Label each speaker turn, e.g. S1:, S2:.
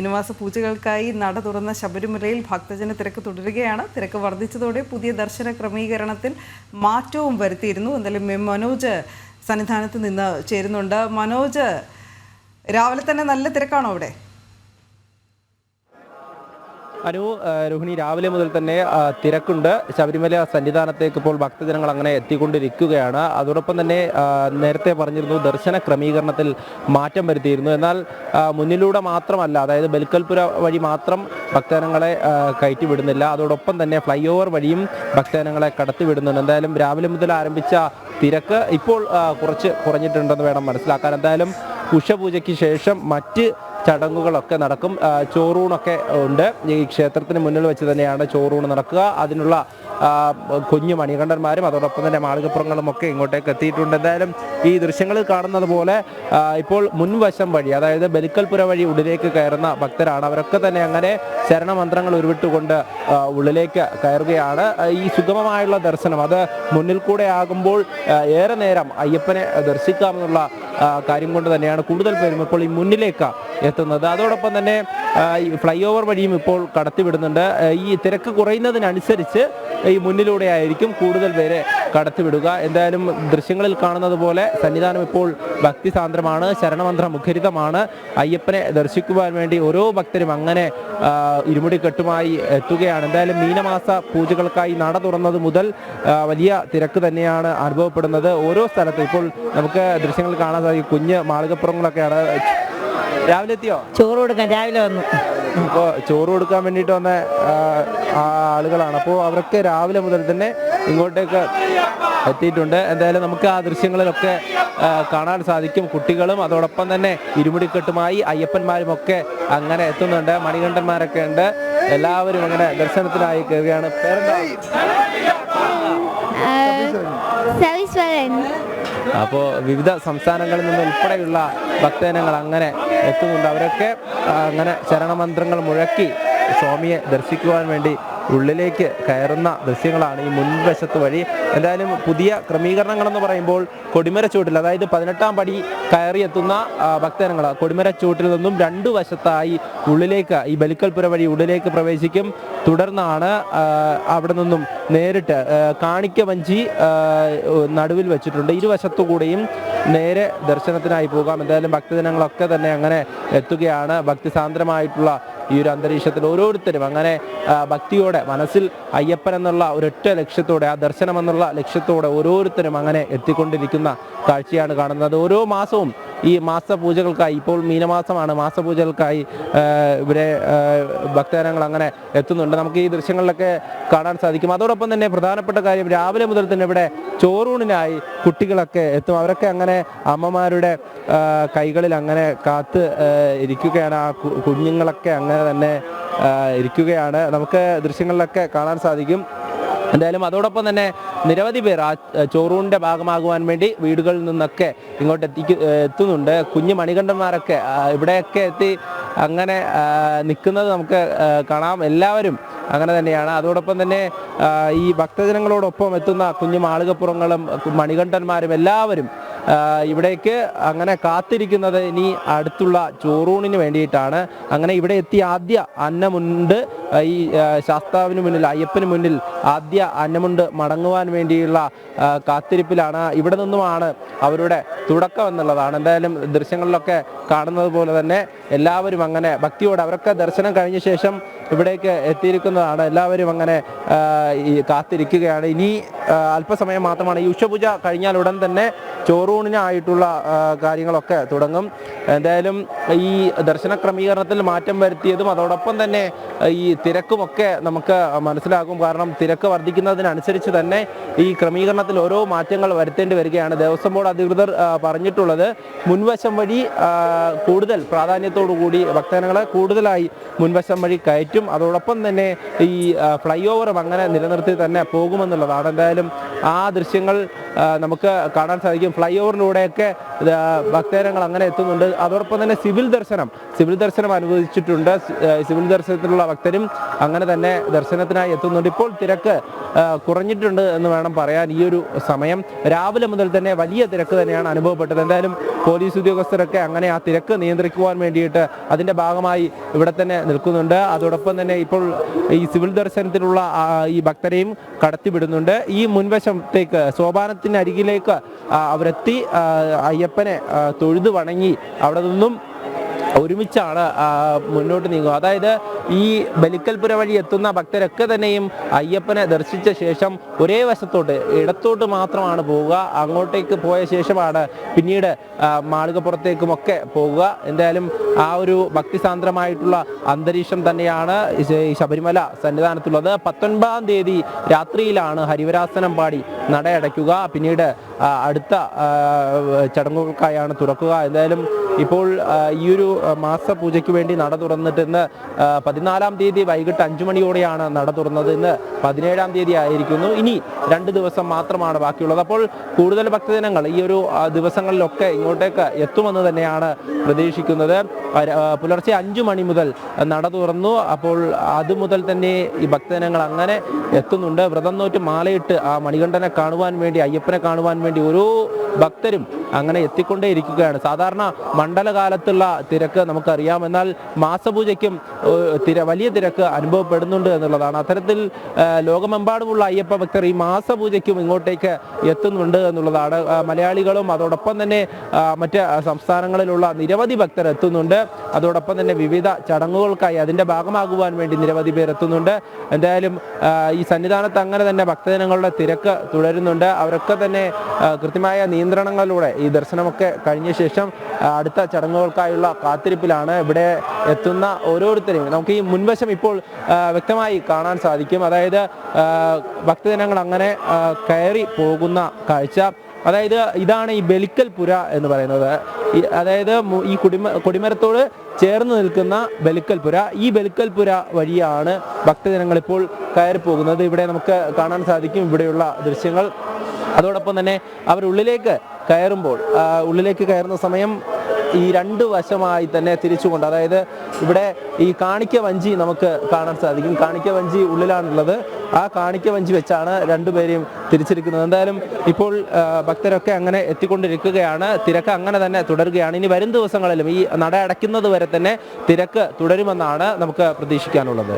S1: മീനമാസ പൂജകൾക്കായി നട തുറന്ന ശബരിമലയിൽ ഭക്തജന തിരക്ക് തുടരുകയാണ്. തിരക്ക് വർദ്ധിച്ചതോടെ പുതിയ ദർശന ക്രമീകരണത്തിൽ മാറ്റവും വരുത്തിയിരുന്നു. എന്തായാലും മനോജ് സന്നിധാനത്ത് നിന്ന് ചേരുന്നുണ്ട്. മനോജ്, രാവിലെ തന്നെ നല്ല തിരക്കാണോ അവിടെ?
S2: രോഹിണി, രാവിലെ മുതൽ തന്നെ തിരക്കുണ്ട്. ശബരിമല സന്നിധാനത്തേക്ക് ഇപ്പോൾ ഭക്തജനങ്ങൾ അങ്ങനെ എത്തിക്കൊണ്ടിരിക്കുകയാണ്. അതോടൊപ്പം തന്നെ നേരത്തെ പറഞ്ഞിരുന്നു ദർശന ക്രമീകരണത്തിൽ മാറ്റം വരുത്തിയിരുന്നു. എന്നാൽ മുന്നിലൂടെ മാത്രമല്ല, അതായത് ബലിക്കൽപുര വഴി മാത്രം ഭക്തജനങ്ങളെ കയറ്റിവിടുന്നില്ല, അതോടൊപ്പം തന്നെ ഫ്ലൈ ഓവർ വഴിയും ഭക്തജനങ്ങളെ കടത്തിവിടുന്നുണ്ട്. എന്തായാലും രാവിലെ മുതൽ ആരംഭിച്ച തിരക്ക് ഇപ്പോൾ കുറച്ച് കുറഞ്ഞിട്ടുണ്ടെന്ന് വേണം മനസ്സിലാക്കാൻ. എന്തായാലും ഉഷപൂജയ്ക്ക് ശേഷം മറ്റ് ചടങ്ങുകളൊക്കെ നടക്കും. ചോറൂണൊക്കെ ഉണ്ട്. ഈ ക്ഷേത്രത്തിന് മുന്നിൽ വെച്ച് തന്നെയാണ് ചോറൂണ് നടക്കുക. അതിനുള്ള കുഞ്ഞു മണികണ്ഠന്മാരും അതോടൊപ്പം തന്നെ മാളികപ്പുറങ്ങളും ഒക്കെ ഇങ്ങോട്ടേക്ക് എത്തിയിട്ടുണ്ട്. എന്തായാലും ഈ ദൃശ്യങ്ങളിൽ കാണുന്നത് പോലെ ഇപ്പോൾ മുൻവശം വഴി, അതായത് ബലിക്കൽപുര വഴി ഉള്ളിലേക്ക് കയറുന്ന ഭക്തരാണ്. അവരൊക്കെ തന്നെ അങ്ങനെ ശരണമന്ത്രങ്ങൾ ഉരുവിട്ടുകൊണ്ട് ഉള്ളിലേക്ക് കയറുകയാണ്. ഈ സുഗമമായുള്ള ദർശനം അത് മുന്നിൽ കൂടെ ആകുമ്പോൾ ഏറെ നേരം അയ്യപ്പനെ ദർശിക്കാമെന്നുള്ള കാര്യം കൊണ്ട് തന്നെയാണ് കൂടുതൽ പേരും ഇപ്പോൾ ഈ മുന്നിലേക്ക് എത്തുന്നത്. അതോടൊപ്പം തന്നെ ഈ ഫ്ലൈ ഓവർ വഴിയും ഇപ്പോൾ കടത്തിവിടുന്നുണ്ട്. ഈ തിരക്ക് കുറയുന്നതിനനുസരിച്ച് ഈ മുന്നിലൂടെ ആയിരിക്കും കൂടുതൽ പേരെ കടത്തിവിടുക. എന്തായാലും ദൃശ്യങ്ങളിൽ കാണുന്നത് പോലെ സന്നിധാനം ഇപ്പോൾ ഭക്തിസാന്ദ്രമാണ്, ശരണമന്ത്ര മുഖരിതമാണ്. അയ്യപ്പനെ ദർശിക്കുവാൻ വേണ്ടി ഓരോ ഭക്തരും അങ്ങനെ ഇരുമുടിക്കെട്ടുമായി എത്തുകയാണ്. എന്തായാലും മീനമാസ പൂജകൾക്കായി നട തുറന്നത് മുതൽ വലിയ തിരക്ക് തന്നെയാണ് അനുഭവപ്പെടുന്നത്. ഓരോ സ്ഥലത്തും ഇപ്പോൾ നമുക്ക് ദൃശ്യങ്ങൾ കാണാൻ സാധിക്കും. കുഞ്ഞ് മാളികപ്പുറങ്ങളൊക്കെയാണ്. രാവിലെ എത്തിയോ?
S3: ചോറ് കൊടുക്കാൻ രാവിലെ വന്നു.
S2: അപ്പോൾ ചോറ് കൊടുക്കാൻ വേണ്ടിയിട്ട് വന്ന ആളുകളാണ്. അപ്പോൾ അവരൊക്കെ രാവിലെ മുതൽ തന്നെ ഇങ്ങോട്ടേക്ക് എത്തിയിട്ടുണ്ട്. എന്തായാലും നമുക്ക് ആ ദൃശ്യങ്ങളിലൊക്കെ കാണാൻ സാധിക്കും. കുട്ടികളും അതോടൊപ്പം തന്നെ ഇരുമുടിക്കെട്ടുമായി അയ്യപ്പന്മാരും ഒക്കെ അങ്ങനെ എത്തുന്നുണ്ട്. മണികണ്ഠന്മാരൊക്കെ ഉണ്ട്. എല്ലാവരും അങ്ങനെ ദർശനത്തിനായി കയറുകയാണ്. അപ്പോൾ വിവിധ സംസ്ഥാനങ്ങളിൽ നിന്ന് ഉൾപ്പെടെയുള്ള ഭക്തജനങ്ങൾ അങ്ങനെ എത്തുന്നുണ്ട്. അവരൊക്കെ അങ്ങനെ ശരണമന്ത്രങ്ങൾ മുഴക്കി സ്വാമിയെ ദർശിക്കുവാൻ വേണ്ടി ഉള്ളിലേക്ക് കയറുന്ന ദൃശ്യങ്ങളാണ് ഈ മുൻവശത്ത് വഴി. എന്തായാലും പുതിയ ക്രമീകരണങ്ങളെന്ന് പറയുമ്പോൾ കൊടിമരച്ചൂട്ടിൽ, അതായത് 18-ാം പടി കയറിയെത്തുന്ന ഭക്തജനങ്ങൾ കൊടിമരച്ചൂട്ടിൽ നിന്നും രണ്ടു വശത്തായി ഉള്ളിലേക്ക് ഈ ബലിക്കൽപുര വഴി ഉള്ളിലേക്ക് പ്രവേശിക്കും. തുടർന്നാണ് അവിടെ നിന്നും നേരിട്ട് കാണിക്ക വഞ്ചി നടുവിൽ വെച്ചിട്ടുണ്ട്. ഇരുവശത്തുകൂടെയും നേരെ ദർശനത്തിനായി പോകാം. എന്തായാലും ഭക്തജനങ്ങളൊക്കെ തന്നെ അങ്ങനെ എത്തുകയാണ്. ഭക്തിസാന്ദ്രമായിട്ടുള്ള ഈ ഒരു അന്തരീക്ഷത്തിൽ ഓരോരുത്തരും അങ്ങനെ ഭക്തിയോടെ മനസ്സിൽ അയ്യപ്പൻ എന്നുള്ള ഒരൊറ്റ ലക്ഷ്യത്തോടെ, ആ ദർശനം എന്നുള്ള ലക്ഷ്യത്തോടെ ഓരോരുത്തരും അങ്ങനെ എത്തിക്കൊണ്ടിരിക്കുന്ന കാഴ്ചയാണ് കാണുന്നത്. ഓരോ മാസവും ഈ മാസപൂജകൾക്കായി, ഇപ്പോൾ മീനമാസമാണ്, മാസപൂജകൾക്കായി ഇവിടെ ഭക്തജനങ്ങൾ അങ്ങനെ എത്തുന്നുണ്ട്. നമുക്ക് ഈ ദൃശ്യങ്ങളിലൊക്കെ കാണാൻ സാധിക്കും. അതോടൊപ്പം തന്നെ പ്രധാനപ്പെട്ട കാര്യം, രാവിലെ മുതൽ തന്നെ ഇവിടെ ചോറൂണിനായി കുട്ടികളൊക്കെ എത്തും. അവരൊക്കെ അങ്ങനെ അമ്മമാരുടെ കൈകളിൽ അങ്ങനെ കാത്ത് ഇരിക്കുകയാണ്. ആ കുഞ്ഞുങ്ങളൊക്കെ അങ്ങനെ തന്നെ ഇരിക്കുകയാണ്. നമുക്ക് ദൃശ്യങ്ങളിലൊക്കെ കാണാൻ സാധിക്കും. എന്തായാലും അതോടൊപ്പം തന്നെ നിരവധി പേർ ആ ചോറൂണിൻ്റെ ഭാഗമാകുവാൻ വേണ്ടി വീടുകളിൽ നിന്നൊക്കെ ഇങ്ങോട്ട് എത്തുന്നുണ്ട്. കുഞ്ഞു മണികണ്ഠന്മാരൊക്കെ ഇവിടെയൊക്കെ എത്തി അങ്ങനെ നിൽക്കുന്നത് നമുക്ക് കാണാം. എല്ലാവരും അങ്ങനെ തന്നെയാണ്. അതോടൊപ്പം തന്നെ ഈ ഭക്തജനങ്ങളോടൊപ്പം എത്തുന്ന കുഞ്ഞു മാളികപ്പുറങ്ങളും മണികണ്ഠന്മാരും എല്ലാവരും ഇവിടേക്ക് അങ്ങനെ കാത്തിരിക്കുന്നത് ഇനി അടുത്തുള്ള ചോറൂണിന് വേണ്ടിയിട്ടാണ്. അങ്ങനെ ഇവിടെ എത്തി ആദ്യ അന്നമുണ്ട് ഈ ശാസ്താവിന് മുന്നിൽ, അയ്യപ്പന് മുന്നിൽ ആദ്യ അന്നമുണ്ട് മടങ്ങുവാൻ വേണ്ടിയുള്ള കാത്തിരിപ്പിലാണ്. ഇവിടെ നിന്നുമാണ് അവരുടെ തുടക്കം എന്നുള്ളതാണ്. എന്തായാലും ദൃശ്യങ്ങളിലൊക്കെ കാണുന്നത് പോലെ തന്നെ എല്ലാവരും അങ്ങനെ ഭക്തിയോടെ, അവരൊക്കെ ദർശനം കഴിഞ്ഞ ശേഷം ഇവിടേക്ക് എത്തിയിരിക്കുന്നതാണ്. എല്ലാവരും അങ്ങനെ കാത്തിരിക്കുകയാണ്. ഇനി അല്പസമയം മാത്രമാണ്. ഈ ഉഷപൂജ കഴിഞ്ഞാൽ ഉടൻ തന്നെ ചോറൂണിനായിട്ടുള്ള കാര്യങ്ങളൊക്കെ തുടങ്ങും. എന്തായാലും ഈ ദർശന ക്രമീകരണത്തിൽ മാറ്റം വരുത്തിയതും അതോടൊപ്പം തന്നെ ഈ തിരക്കുമൊക്കെ നമുക്ക് മനസ്സിലാകും. കാരണം തിരക്ക് വർദ്ധിക്കുന്നതിനനുസരിച്ച് തന്നെ ഈ ക്രമീകരണത്തിൽ ഓരോ മാറ്റങ്ങൾ വരുത്തേണ്ടി വരികയാണ്. ദേവസ്വം ബോർഡ് അധികൃതർ പറഞ്ഞിട്ടുള്ളത് മുൻവശം വഴി കൂടുതൽ പ്രാധാന്യത്തോടു കൂടി ഭക്തജനങ്ങളെ കൂടുതലായി മുൻവശം വഴി കയറ്റും. അതോടൊപ്പം തന്നെ ഈ ഫ്ലൈ ഓവറും അങ്ങനെ നിലനിർത്തി തന്നെ പോകുമെന്നുള്ളതാണ്. എന്തായാലും ആ ദൃശ്യങ്ങൾ നമുക്ക് കാണാൻ സാധിക്കും. ഫ്ലൈ ഓവറിലൂടെയൊക്കെ ഭക്തജനങ്ങൾ അങ്ങനെ എത്തുന്നുണ്ട്. അതോടൊപ്പം തന്നെ സിവിൽ ദർശനം അനുവദിച്ചിട്ടുണ്ട്. സിവിൽ ദർശനത്തിലുള്ള ഭക്തരും അങ്ങനെ തന്നെ ദർശനത്തിനായി എത്തുന്നുണ്ട്. ഇപ്പോൾ തിരക്ക് കുറഞ്ഞിട്ടുണ്ട് എന്ന് വേണം പറയാൻ. ഈ ഒരു സമയം രാവിലെ മുതൽ തന്നെ വലിയ തിരക്ക് തന്നെയാണ് അനുഭവപ്പെട്ടത്. എന്തായാലും പോലീസ് ഉദ്യോഗസ്ഥരൊക്കെ അങ്ങനെ ആ തിരക്ക് നിയന്ത്രിക്കുവാൻ വേണ്ടിയിട്ട് അതിൻ്റെ ഭാഗമായി ഇവിടെ തന്നെ നിൽക്കുന്നുണ്ട്. അതോടൊപ്പം തന്നെ ഇപ്പോൾ ഈ സിവിൽ ദർശനത്തിലുള്ള ഈ ഭക്തരെയും കടത്തിവിടുന്നുണ്ട്. ഈ മുൻവശത്തേക്ക് സോപാനത്തിനരികിലേക്ക് അവരെത്തി അയ്യപ്പനെ തൊഴുതു വണങ്ങി അവിടെ നിന്നും ഒരുമിച്ചാണ് മുന്നോട്ട് നീങ്ങുക. അതായത് ഈ ബലിക്കൽപുര വഴി എത്തുന്ന ഭക്തരൊക്കെ തന്നെയും അയ്യപ്പനെ ദർശിച്ച ശേഷം ഒരേ വശത്തോട്ട് ഇടത്തോട്ട് മാത്രമാണ് പോവുക. അങ്ങോട്ടേക്ക് പോയ ശേഷമാണ് പിന്നീട് മാളികപ്പുറത്തേക്കുമൊക്കെ പോകുക. എന്തായാലും ആ ഒരു ഭക്തിസാന്ദ്രമായിട്ടുള്ള അന്തരീക്ഷം തന്നെയാണ് ഈ ശബരിമല സന്നിധാനത്തുള്ളത്. 19-ാം തീയതി രാത്രിയിലാണ് ഹരിവരാസനം പാടി നടയടയ്ക്കുക. പിന്നീട് അടുത്ത ചടങ്ങുകൾക്കായാണ് തുറക്കുക. എന്തായാലും ഇപ്പോൾ ഈ ഒരു മാസപൂജയ്ക്ക് വേണ്ടി നട തുറന്നിട്ട് ഇന്ന് 14-ാം തീയതി വൈകിട്ട് 5 മണിയോടെയാണ് നട തുറന്നത്. ഇന്ന് 17-ാം തീയതി ആയിരിക്കുന്നു. ഇനി 2 ദിവസം മാത്രമാണ് ബാക്കിയുള്ളത്. അപ്പോൾ കൂടുതൽ ഭക്തജനങ്ങൾ ഈ ഒരു ദിവസങ്ങളിലൊക്കെ ഇങ്ങോട്ടേക്ക് എത്തുമെന്ന് തന്നെയാണ് പ്രതീക്ഷിക്കുന്നത്. പുലർച്ചെ 5 മണി മുതൽ നട തുറന്നു. അപ്പോൾ അതുമുതൽ തന്നെ ഈ ഭക്തജനങ്ങൾ അങ്ങനെ എത്തുന്നുണ്ട്. വ്രതം നോറ്റ് മാലയിട്ട് ആ മണികണ്ഠനെ കാണുവാൻ വേണ്ടി, അയ്യപ്പനെ കാണുവാൻ വേണ്ടി ഓരോ ഭക്തരും അങ്ങനെ എത്തിക്കൊണ്ടേ ഇരിക്കുകയാണ്. സാധാരണ മണ്ഡലകാലത്തുള്ള തിരക്ക് നമുക്കറിയാം. എന്നാൽ മാസപൂജയ്ക്കും വലിയ തിരക്ക് അനുഭവപ്പെടുന്നുണ്ട് എന്നുള്ളതാണ്. അത്തരത്തിൽ ലോകമെമ്പാടുമുള്ള അയ്യപ്പ ഭക്തർ ഈ മാസപൂജയ്ക്കും ഇങ്ങോട്ടേക്ക് എത്തുന്നുണ്ട് എന്നുള്ളതാണ്. മലയാളികളും അതോടൊപ്പം തന്നെ മറ്റ് സംസ്ഥാനങ്ങളിലുള്ള നിരവധി ഭക്തർ എത്തുന്നുണ്ട്. അതോടൊപ്പം തന്നെ വിവിധ ചടങ്ങുകൾക്കായി അതിൻ്റെ ഭാഗമാകുവാൻ വേണ്ടി നിരവധി പേർ എത്തുന്നുണ്ട്. എന്തായാലും ഈ സന്നിധാനത്ത് അങ്ങനെ തന്നെ ഭക്തജനങ്ങളുടെ തിരക്ക് തുടരുന്നുണ്ട്. അവരൊക്കെ തന്നെ കൃത്യമായ നിയന്ത്രണങ്ങളിലൂടെ ഈ ദർശനമൊക്കെ കഴിഞ്ഞ ശേഷം അടുത്ത ചടങ്ങുകൾക്കായുള്ള കാത്തിരിപ്പിലാണ്. ഇവിടെ എത്തുന്ന ഓരോരുത്തരെയും നമുക്ക് ഈ മുൻവശം ഇപ്പോൾ വ്യക്തമായി കാണാൻ സാധിക്കും. അതായത് ഭക്തജനങ്ങൾ അങ്ങനെ കയറി പോകുന്ന കാഴ്ച. അതായത് ഇതാണ് ഈ ബലിക്കൽപുര എന്ന് പറയുന്നത്. അതായത് ഈ കൊടിമരത്തോട് ചേർന്ന് നിൽക്കുന്ന ബലിക്കൽപുര. ഈ ബലിക്കൽപുര വഴിയാണ് ഭക്തജനങ്ങൾ ഇപ്പോൾ കയറി പോകുന്നത്. ഇവിടെ നമുക്ക് കാണാൻ സാധിക്കും ഇവിടെയുള്ള ദൃശ്യങ്ങൾ. അതോടൊപ്പം തന്നെ അവരുള്ളിലേക്ക് കയറുമ്പോൾ ഉള്ളിലേക്ക് കയറുന്ന സമയം ഈ 2 വശമായി തന്നെ തിരിച്ചുകൊണ്ട്, അതായത് ഇവിടെ ഈ കാണിക്ക വഞ്ചി നമുക്ക് കാണാൻ സാധിക്കും. കാണിക്ക വഞ്ചി ഉള്ളിലാണുള്ളത്. ആ കാണിക്ക വഞ്ചി വെച്ചാണ് 2 പേരെയും തിരിച്ചിരിക്കുന്നത്. എന്തായാലും ഇപ്പോൾ ഭക്തരൊക്കെ അങ്ങനെ എത്തിക്കൊണ്ടിരിക്കുകയാണ്. തിരക്ക് അങ്ങനെ തന്നെ തുടരുകയാണ്. ഇനി വരും ദിവസങ്ങളിലും ഈ നട അടയ്ക്കുന്നത് വരെ തന്നെ തിരക്ക് തുടരുമെന്നാണ് നമുക്ക് പ്രതീക്ഷിക്കാനുള്ളത്.